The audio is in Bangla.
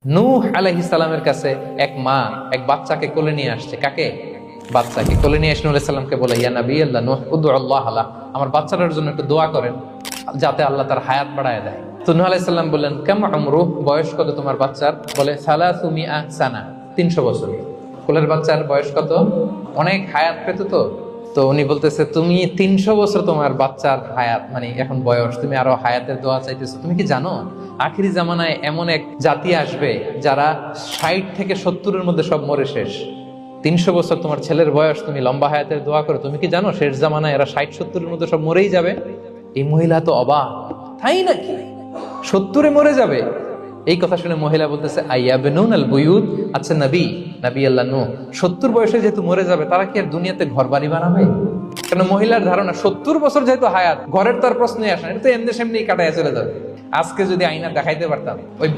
নূহ আলাইহিস সালামের কাছে এক মা এক বাচ্চাকে কোলে নিয়ে আসছে। কাকে? বাচ্চাকে কোলে নিয়ে এসে নূহ আলাইহিস সালামকে বলে, ইয়া নবী আল্লাহ নূহ উদু আল্লাহ আলা, আমার বাচ্চাটার জন্য একটু দোয়া করেন যাতে আল্লাহ তার হায়াত বাড়ায় দেয়। তো নূহ আলাইহিস সালাম বললেন, কাম আমরু, বয়স কত তোমার বাচ্চার? বলে সালাসু মিআ সানা, 300 বছর। কোলের বাচ্চার বয়স কত? অনেক হায়াত পেত তো। তো উনি বলতেছে, তুমি 300 বছর তোমার বাচ্চার হায়াত, মানে এখন বয়স, তুমি আরো হায়াতের দোয়া চাইতেছো। তুমি কি জানো আখিরি জামানায় এমন এক জাতি আসবে যারা 60 থেকে 70-এর মধ্যে সব মরে শেষ। 300 বছর তোমার ছেলের বয়স, তুমি লম্বা হায়াতের দোয়া করো, তুমি কি জানো শেষ জামানায় এরা 60-70-এর মধ্যে সব মরেই যাবে? এই মহিলা তো অবাক, তাই নাকি 70-এ মরে যাবে? এই কথা শুনে মহিলা বলতেছে, আইয়াবনুন আল বুয়ুত, আচ্ছা নবী আল্লাহ নূহ 70 বয়সে যেহেতু মরে যাবে, তারা কি আর দুনিয়াতে ঘর বাড়ি বানাবে? কেন মহিলার ধারণা 70 বছর যেহেতু হায়াত, ঘরের তো আর প্রশ্নই আসে না, এটা তো এমনি সেমনি কাটাইয়া চলে যাবে। আজকে যদি আয়না দেখাইতে পারতাম ওই